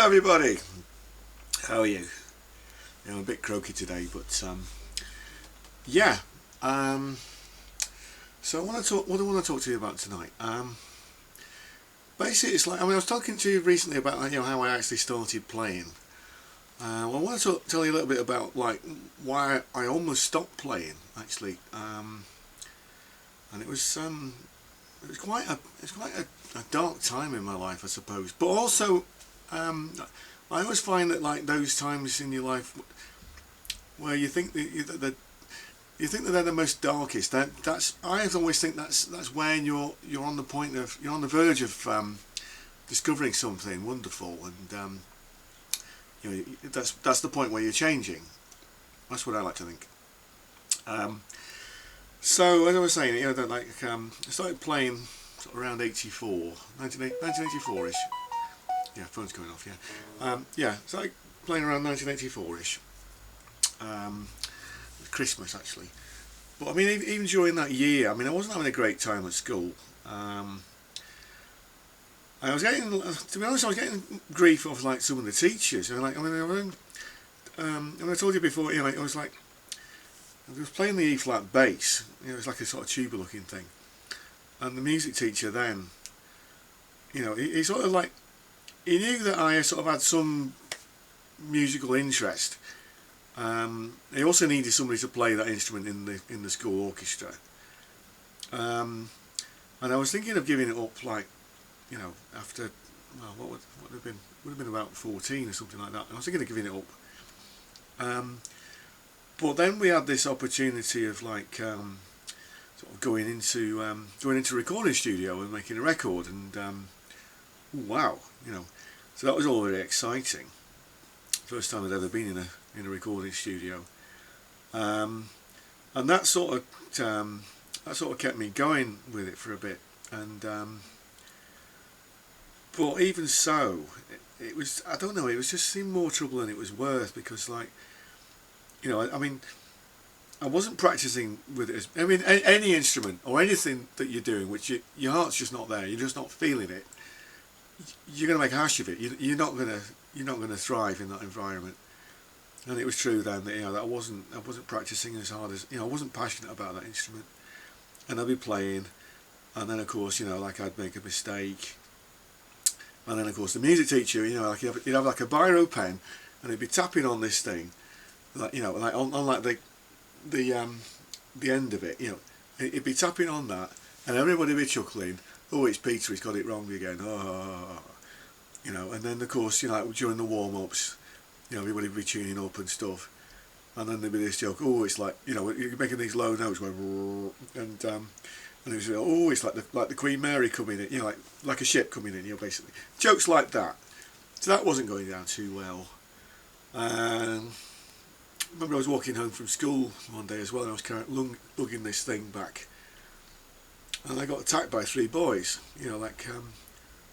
Everybody, how are you? I'm a bit croaky today, but yeah. So what I want to talk to you about tonight. Basically, it's like I was talking to you recently about how I actually started playing. Well, I want to tell you a little bit about like why I almost stopped playing actually, and it was quite a dark time in my life, I suppose, but also. I always find that like those times in your life where you think that they're the most darkest. I always think that's when you're on the point of you're on the verge of discovering something wonderful, and that's the point where you're changing. That's what I like to think. So as I was saying, I started playing sort of around 1984-ish. Yeah, phone's going off, yeah. So I playing around 1984-ish. Christmas, actually. But, I mean, even during that year, I mean, I wasn't having a great time at school. I was getting, to be honest, I was getting grief off, like, some of the teachers. And, like, and I told you before, I was playing the E-flat bass. It was like a sort of tuba-looking thing. And the music teacher then, he sort of, like, he knew that I sort of had some musical interest. He also needed somebody to play that instrument in the school orchestra. And I was thinking of giving it up, like, after what would have been about 14 or something like that. I was thinking of giving it up. But then we had this opportunity of like sort of going into a recording studio and making a record, and wow, so that was all very exciting. First time I'd ever been in a recording studio, and that sort of kept me going with it for a bit. And but even so, it was, I don't know, it was just seemed more trouble than it was worth, because like, I mean, I wasn't practicing with it. I mean, any instrument or anything that you're doing, which your heart's just not there, you're just not feeling it, you're going to make a hash of it. You're not going to thrive in that environment. And it was true then that that I wasn't practicing as hard as I wasn't passionate about that instrument, and I'd be playing, And then of course, you know, like I'd make a mistake, and then of course the music teacher, you know, like you'd have like a biro pen, and he'd be tapping on this thing, like, you know, like on like the end of it, you know, he'd be tapping on that, and everybody would be chuckling. Oh, it's Peter, he's got it wrong again. Oh, you know, and then of course, you know, like during the warm-ups, you know, everybody would be tuning up and stuff, and then there'd be this joke. Oh, it's like, you know, you're making these low notes going, and it was, oh, it's like the Queen Mary coming in, you know, like a ship coming in, you know, basically jokes like that. So that wasn't going down too well. I remember I was walking home from school one day as well, and I was lugging this thing back, and I got attacked by 3 boys. You know, like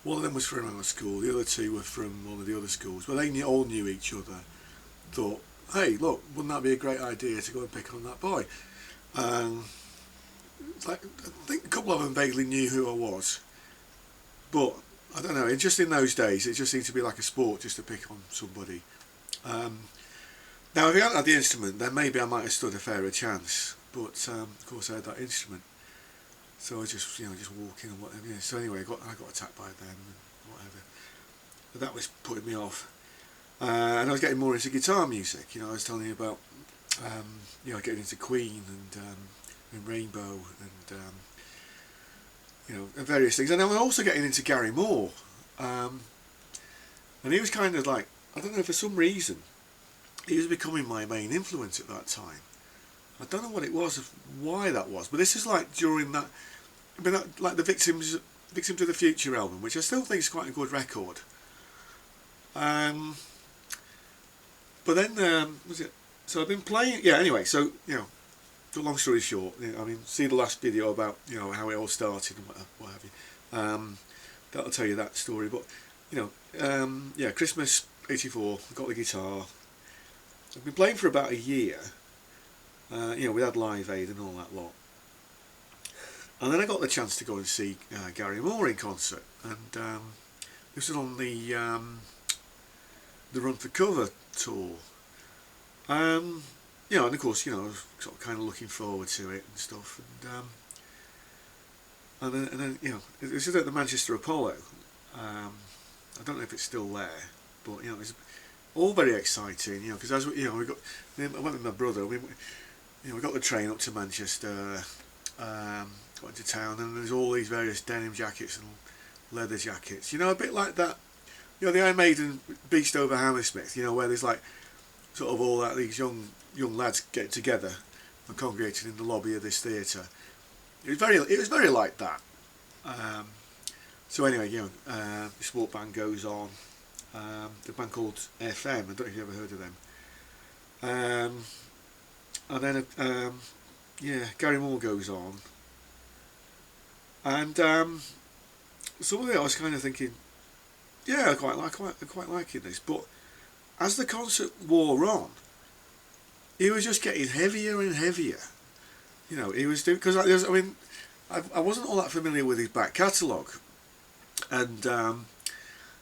one of them was from our school, the other 2 were from one of the other schools, but they all knew each other. Thought, hey, look, wouldn't that be a great idea to go and pick on that boy? Like, I think a couple of them vaguely knew who I was, but I don't know, just in those days it just seemed to be like a sport just to pick on somebody. Now if I hadn't had the instrument, then maybe I might have stood a fairer chance, but of course I had that instrument, so I was just, you know, just walking and whatever. Yeah. So anyway, I got attacked by them and whatever, but that was putting me off, and I was getting more into guitar music. You know, I was telling you about you know, getting into Queen and Rainbow and you know, and various things, and I was also getting into Gary Moore, and he was kind of like, I don't know, for some reason he was becoming my main influence at that time. I don't know what it was, why that was, but this is like during that, I mean, like the Victims of the Future album, which I still think is quite a good record. But then was it? So I've been playing. Yeah. Anyway, so you know, long story short, you know, I mean, see the last video about, you know, how it all started and what have you. That'll tell you that story. But you know, yeah, Christmas '84. I got the guitar. I've been playing for about a year. You know, we had Live Aid and all that lot. And then I got the chance to go and see Gary Moore in concert, and this was on the Run for Cover tour. You know, and of course, you know, I was sort of kind of looking forward to it and stuff, and then you know, it was at the Manchester Apollo. I don't know if it's still there, but you know, it's all very exciting. You know, because as you know, I went with my brother. You know, we got the train up to Manchester, got into town, and there's all these various denim jackets and leather jackets. You know, a bit like that. You know, the Iron Maiden Beast Over Hammersmith. You know, where there's like sort of all that these young lads get together and congregating in the lobby of this theatre. It was very like that. So anyway, you know, the sport band goes on. The band called FM. I don't know if you ever heard of them. And then yeah, Gary Moore goes on, and some of it I was kind of thinking, yeah, I quite liking this, but as the concert wore on, he was just getting heavier and heavier. You know, he was doing, because I mean, I wasn't all that familiar with his back catalogue, and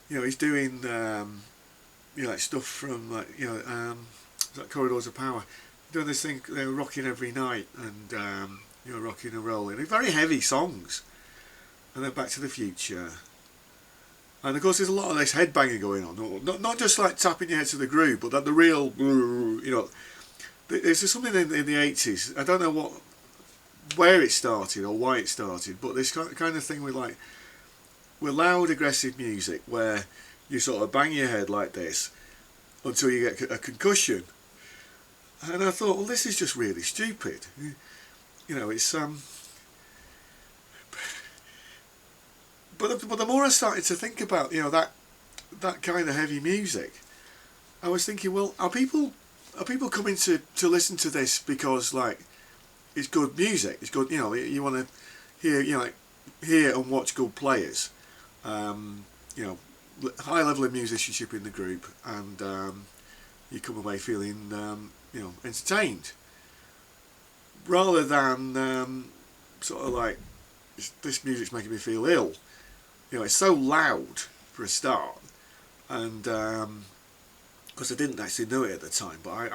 you know, he's doing you know, like stuff from like, you know, like Corridors of Power, doing this thing, they were Rocking Every Night, and you know, Rocking and Rolling, very heavy songs, and then Back to the Future. And of course there's a lot of this headbanging going on, not just like tapping your head to the groove, but that the real, you know, there's something in the 80s, I don't know where it started or why it started, but this kind of thing with loud aggressive music where you sort of bang your head like this until you get a concussion. And I thought, well, this is just really stupid. You know, it's But the more I started to think about, you know, that kind of heavy music, I was thinking, well, are people coming to listen to this because like it's good music? It's good, you know. You want to hear, you know, like hear and watch good players. You know, high level of musicianship in the group, and you come away feeling you know, entertained, rather than sort of like, this music's making me feel ill. You know, it's so loud for a start, and because I didn't actually know it at the time, but I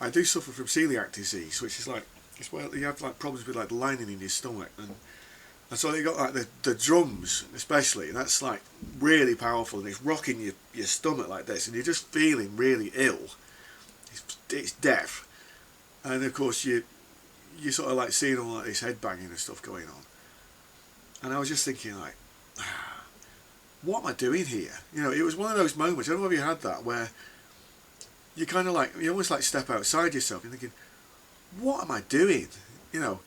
do suffer from celiac disease, which is like, it's where you have like problems with like the lining in your stomach, and And so they got like the drums especially, and that's like really powerful, and it's rocking your stomach like this, and you're just feeling really ill. It's death, and of course you sort of like seeing all like this head banging and stuff going on. And I was just thinking like, what am I doing here? You know, it was one of those moments. I don't know if you had that where you kind of like, you almost like step outside yourself. You're thinking, what am I doing? You know,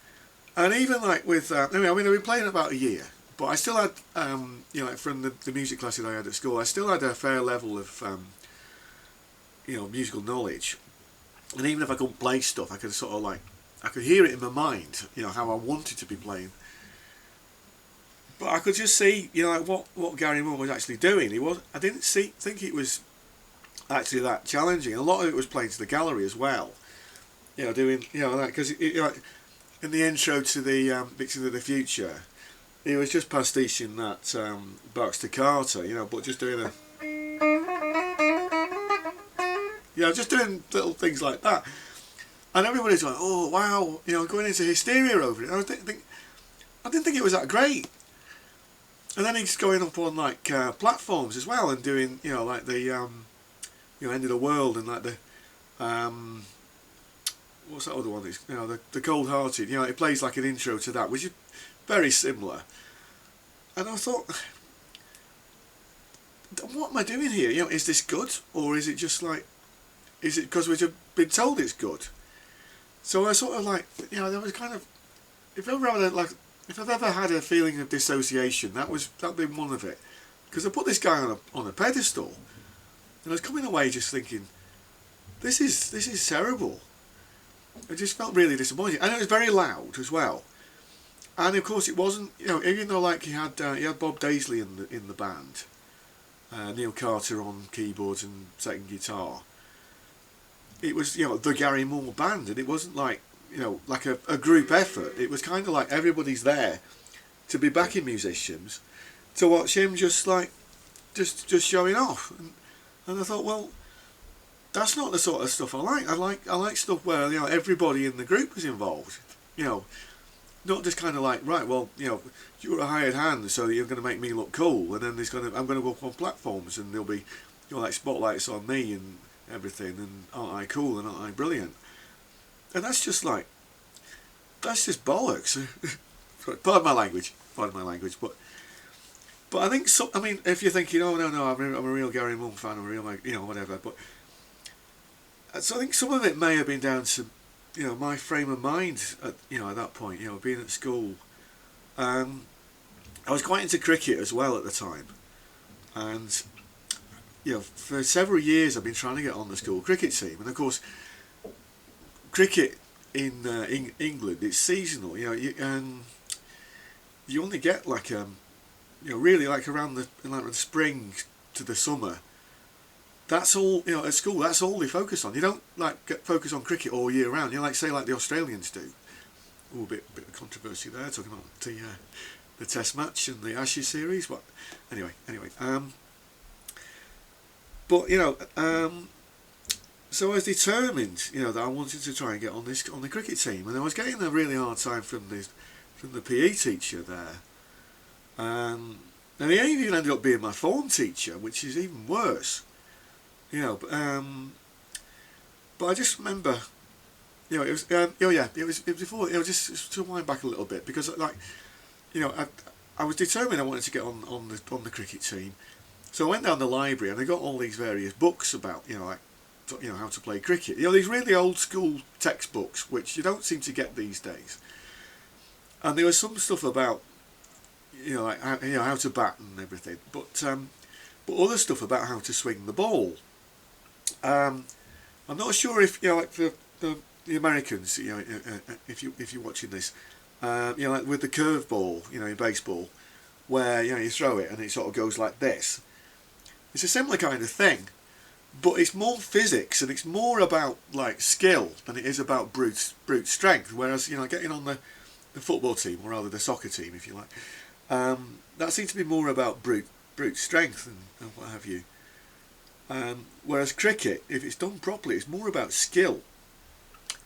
and even like with, I mean, I've been playing about a year, but I still had, you know, like from the music classes I had at school, I still had a fair level of, you know, musical knowledge. And even if I couldn't play stuff, I could sort of like, I could hear it in my mind, you know, how I wanted to be playing. But I could just see, you know, like what Gary Moore was actually doing. I didn't think it was actually that challenging. A lot of it was playing to the gallery as well. You know, doing, you know, that, because you know, in the intro to the Vixen of the Future, he was just pastiching that Bach's Toccata, you know, but just doing you know, just doing little things like that. And everybody's like, oh wow, you know, going into hysteria over it. And I didn't think it was that great. And then he's going up on like platforms as well and doing, you know, like the you know, End of the World, and like the what's that other one? It's, you know, the Cold Hearted. You know, it plays like an intro to that, which is very similar. And I thought, what am I doing here? You know, is this good, or is it just like, is it because we've been told it's good? So I sort of like, you know, there was kind of, if I've ever had a feeling of dissociation, that'd been one of it, because I put this guy on a pedestal, and I was coming away just thinking, this is terrible. I just felt really disappointed, and it was very loud as well. And of course, it wasn't, you know, even though like he had Bob Daisley in the band, Neil Carter on keyboards and second guitar. It was, you know, the Gary Moore band, and it wasn't like, you know, like a group effort. It was kind of like everybody's there to be backing musicians, to watch him just like just showing off. And I thought, well, that's not the sort of stuff I like. I like stuff where, you know, everybody in the group is involved. You know, not just kind of like, right, well, you know, you're a hired hand, so you're going to make me look cool, and then I'm going to go up on platforms, and there'll be, you know, like spotlights on me and everything, and aren't I cool and aren't I brilliant? And that's just like, that's just bollocks. Pardon my language, but I think so. I mean, if you're thinking, oh no, I'm a real Gary Moore fan, I'm a real, you know, whatever. But so I think some of it may have been down to, you know, my frame of mind at, you know, at that point, you know, being at school. I was quite into cricket as well at the time, and you know, for several years I've been trying to get on the school cricket team, and of course, cricket in England, it's seasonal. You know, you only get like you know, really like around the spring to the summer. That's all, you know, at school. That's all they focus on. You don't like focus on cricket all year round. You know, like say like the Australians do. Oh, a bit of controversy there, talking about the Test match and the Ashes series. But anyway. But you know, so I was determined, you know, that I wanted to try and get on the cricket team, and I was getting a really hard time from the PE teacher there. And he even ended up being my form teacher, which is even worse. You know, but I just remember, you know, it was, it was before, you know, just to wind back a little bit, because like, you know, I was determined I wanted to get on the cricket team, so I went down the library and I got all these various books about, you know, like, you know, how to play cricket. You know, these really old school textbooks which you don't seem to get these days, and there was some stuff about, you know, like how to bat and everything, but other stuff about how to swing the ball. I'm not sure if, you know, like the Americans, you know, if you're watching this, you know, like with the curveball, you know, in baseball, where, you know, you throw it and it sort of goes like this. It's a similar kind of thing, but it's more physics and it's more about like skill than it is about brute strength. Whereas, you know, getting on the football team, or rather the soccer team, if you like, that seems to be more about brute strength and what have you. Whereas cricket, if it's done properly, it's more about skill.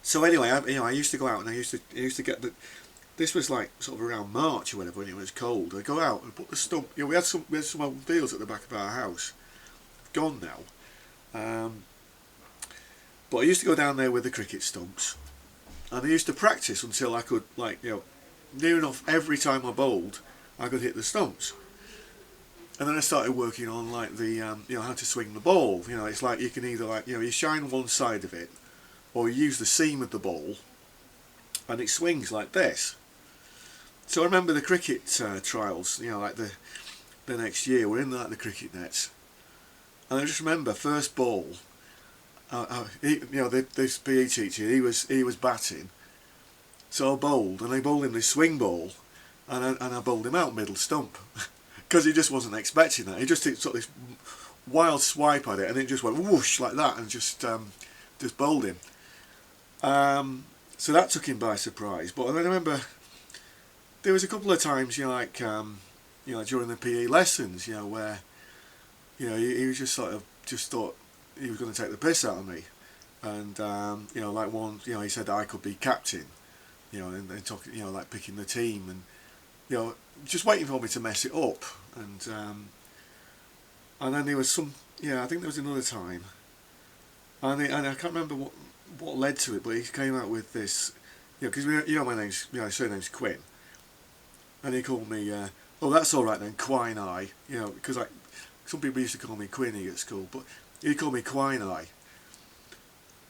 So anyway, I used to go out and I used to get the this was like sort of around March or whatever, when it was cold. I go out and put the stump. You know, we had some open fields at the back of our house. Gone now. But I used to go down there with the cricket stumps, and I used to practice until I could, like, you know, near enough every time I bowled, I could hit the stumps. And then I started working on, like, the you know, how to swing the ball. You know, it's like you can either, like, you know, you shine one side of it, or you use the seam of the ball, and it swings like this. So I remember the cricket trials, you know, like the next year, we're in, like, the cricket nets, and I just remember first ball. You know, this PE teacher, he was batting, so I bowled, and they bowled him this swing ball, and I bowled him out middle stump, because he just wasn't expecting that. He just took sort of this wild swipe at it, and it just went whoosh like that, and just bowled him. So that took him by surprise. But I remember there was a couple of times, you know, like you know, during the PE lessons, you know, where, you know, he was just sort of just thought he was going to take the piss out of me, and you know, like one, you know, he said I could be captain, you know, and they talk, you know, like picking the team, and, you know, just waiting for me to mess it up, and then there was some, yeah, I think there was another time, and I can't remember what led to it, but he came out with this, you know, because, you know, my name's, you know, my surname's Quinn, and he called me, oh, that's all right then, Quine Eye, you know, because like some people used to call me Quinny at school, but he called me Quine Eye.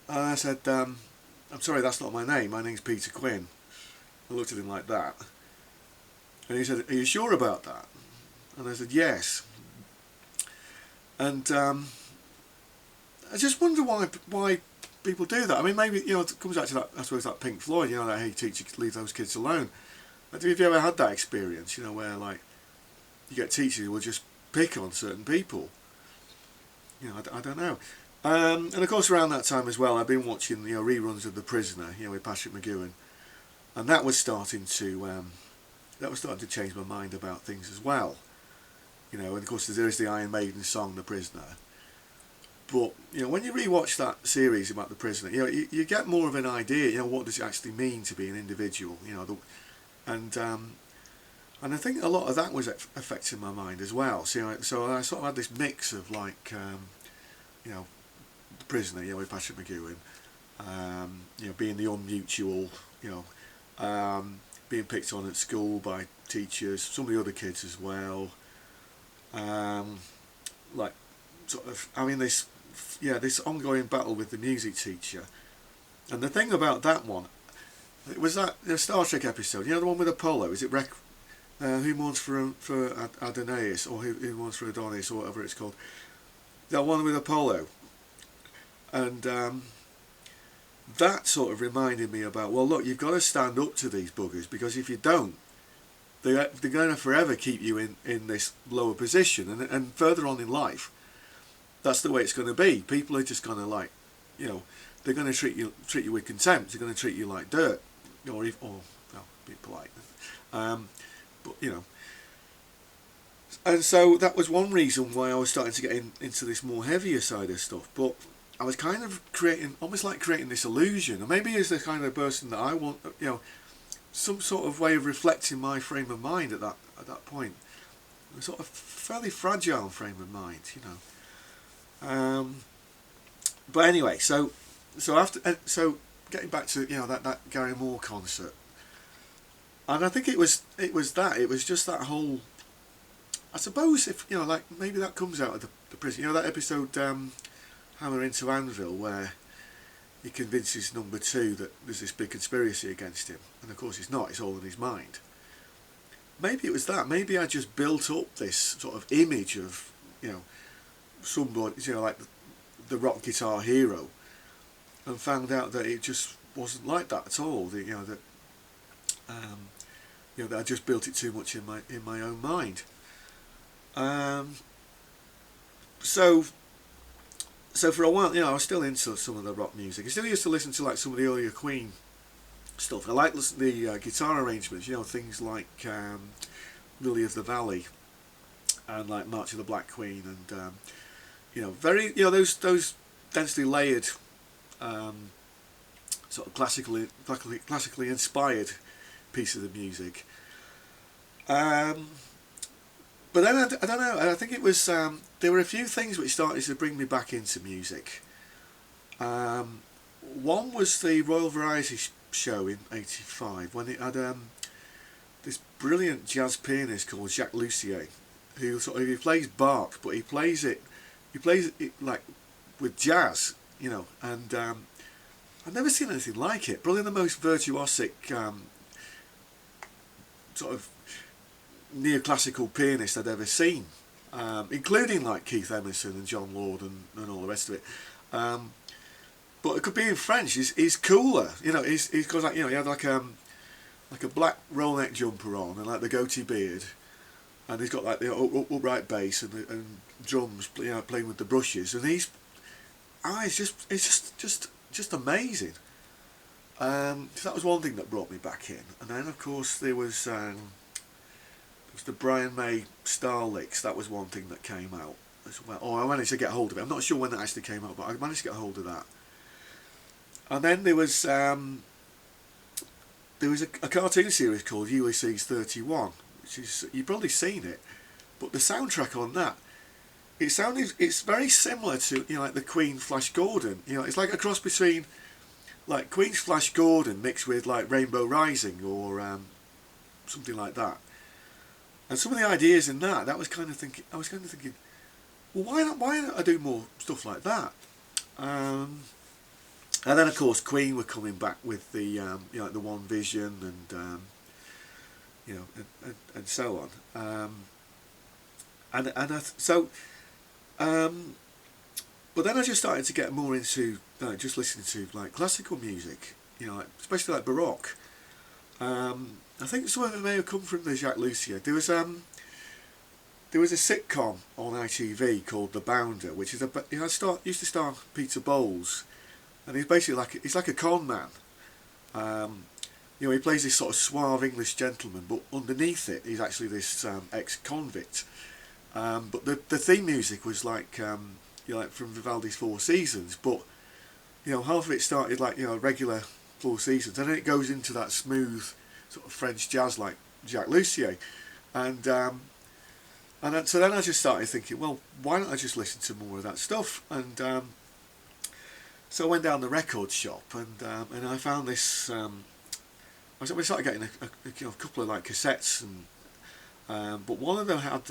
And I said, I'm sorry, that's not my name. My name's Peter Quinn. I looked at him like that. And he said, are you sure about that? And I said, yes. And I just wonder why people do that. I mean, maybe, you know, it comes back to that, I suppose, that Pink Floyd, you know, that, hey, teacher, leave those kids alone. Have you ever had that experience, you know, where, like, you get teachers who will just pick on certain people? You know, I don't know. And of course, around that time as well, I've been watching, you know, reruns of The Prisoner, you know, with Patrick McGoohan, and that was starting to change my mind about things as well. You know, and of course, there is the Iron Maiden song, The Prisoner. But, you know, when you rewatch that series about The Prisoner, you know, you get more of an idea, you know, what does it actually mean to be an individual, you know, and I think a lot of that was affecting my mind as well. So, you know, so I sort of had this mix of, like, you know, The Prisoner, you know, with Patrick McGoohan, you know, being the unmutual, you know, being picked on at school by teachers, some of the other kids as well, like, sort of, I mean, this ongoing battle with the music teacher. And the thing about that one, it was that the Star Trek episode, you know, the one with Apollo, is it Who Mourns for Adonais, or who Mourns for Adonis, or whatever it's called. That one with Apollo. And that sort of reminded me about, well, look, you've got to stand up to these buggers, because if you don't, they're going to forever keep you in this lower position. And further on in life, that's the way it's going to be. People are just going to, like, you know, they're going to treat you with contempt. They're going to treat you like dirt, or be polite. But, you know, and so that was one reason why I was starting to get into this more heavier side of stuff. But I was kind of almost creating this illusion, and maybe as the kind of person that I want, you know, some sort of way of reflecting my frame of mind at that point, a sort of fairly fragile frame of mind, you know. But anyway, so getting back to, you know, that Gary Moore concert. And I think it was just that whole, I suppose, if, you know, like, maybe that comes out of the prison, you know, that episode, Hammer into Anvil, where he convinces number 2 that there's this big conspiracy against him, and of course it's not, it's all in his mind. Maybe it was that, maybe I just built up this sort of image of, you know, somebody, you know, like the rock guitar hero, and found out that it just wasn't like that at all, you know, that you know, that I just built it too much in my own mind. So for a while, you know, I was still into some of the rock music. I still used to listen to, like, some of the earlier Queen stuff. I like listening to the guitar arrangements, you know, things like Lily of the Valley and, like, March of the Black Queen, and you know, very, you know, those densely layered, sort of classically inspired pieces of music. But then I don't know. I think it was there were a few things which started to bring me back into music. One was the Royal Variety Show in '85 when it had this brilliant jazz pianist called Jacques Lussier, who he plays Bach, but he plays it like with jazz, and I've never seen anything like it. Probably the most virtuosic sort of neoclassical pianist I'd ever seen, including like Keith Emerson and John Lord and all the rest of it. But it could be in French. He's cooler, He's got like he had like a black roll neck jumper on and like the goatee beard, and he's got like the upright bass and drums, playing with the brushes, and it's just amazing. So that was one thing that brought me back in, and then of course there was the Brian May Star Licks. That was one thing that came out as well. Oh, I managed to get hold of it. I'm not sure when that actually came out, but I managed to get hold of that. And then there was a cartoon series called Ulysses 31, which is, you've probably seen it, but the soundtrack on that, it's very similar to like the Queen Flash Gordon. It's like a cross between like Queen's Flash Gordon mixed with like Rainbow Rising or something like that. And some of the ideas in that, I was kind of thinking, well, why not I do more stuff like that? And then of course Queen were coming back with the like the One Vision and and so on. But then I just started to get more into just listening to like classical music, like, especially like Baroque. I think some of it may have come from the Jacques Lussier. There was a sitcom on ITV called The Bounder, which is used to star Peter Bowles, and he's basically he's like a con man. He plays this sort of suave English gentleman, but underneath it he's actually this ex-convict. But the theme music was like like from Vivaldi's Four Seasons, but half of it started like regular Four Seasons, and then it goes into that smooth sort of French jazz like Jacques Lussier, and so then I just started thinking, well, why don't I just listen to more of that stuff? And so I went down the record shop and I found this. I started getting a couple of like cassettes, and but one of them had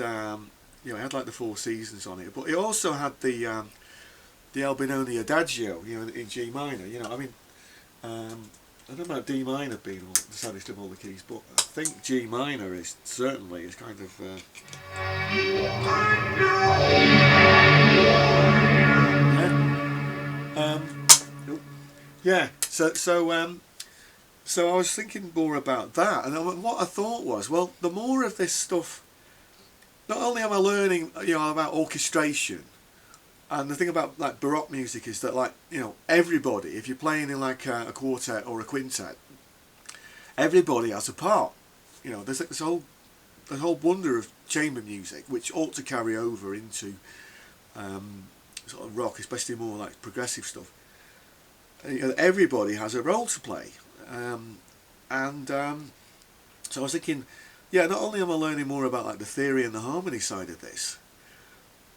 it had like the Four Seasons on it, but it also had the Albinoni Adagio, in G minor. I don't know about D minor being the saddest of all the keys, but I think G minor is certainly kind of. So I was thinking more about that, and what I thought was, well, the more of this stuff, not only am I learning, about orchestration, and the thing about like Baroque music is that like everybody, if you're playing in like a quartet or a quintet, everybody has a part. There's like this whole wonder of chamber music which ought to carry over into sort of rock, especially more like progressive stuff. Everybody has a role to play, so I was thinking, not only am I learning more about like the theory and the harmony side of this,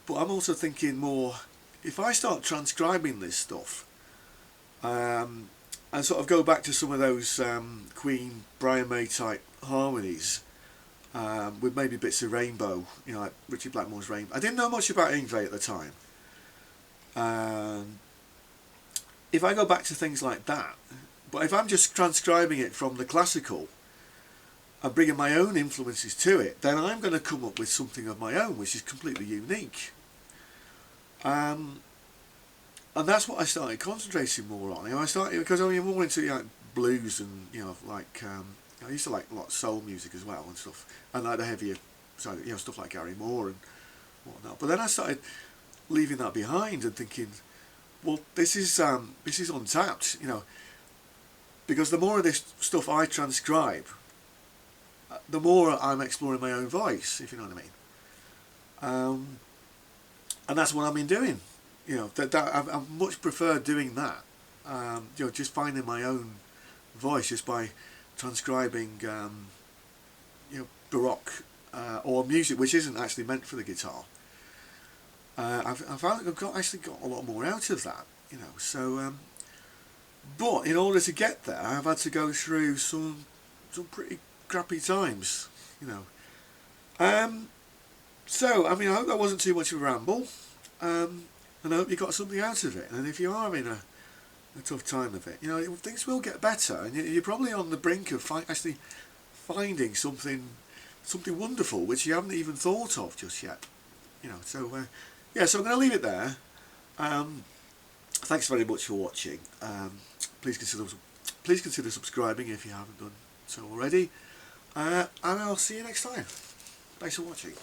but I'm also thinking more, if I start transcribing this stuff and sort of go back to some of those Queen, Brian May type harmonies with maybe bits of Rainbow, like Richie Blackmore's Rainbow. I didn't know much about Yngwie at the time. If I go back to things like that, but if I'm just transcribing it from the classical and bringing my own influences to it, then I'm going to come up with something of my own which is completely unique. And that's what I started concentrating more on. I started because I'm more into like blues and like I used to like a lot of soul music as well and stuff, and like the heavier side, stuff like Gary Moore and whatnot. But then I started leaving that behind and thinking, well, this is untapped, because the more of this stuff I transcribe, the more I'm exploring my own voice, if you know what I mean. And that's what I've been doing. I much prefer doing that. Just finding my own voice just by transcribing Baroque or music which isn't actually meant for the guitar. I've found that I've actually got a lot more out of that, so but in order to get there I've had to go through some pretty crappy times, so I mean, I hope that wasn't too much of a ramble, and I hope you got something out of it. And if you are in a tough time of it, things will get better, and you're probably on the brink of actually finding something wonderful which you haven't even thought of just yet. So yeah, so I'm going to leave it there. Thanks very much for watching. Please consider subscribing if you haven't done so already, and I'll see you next time. Thanks for watching.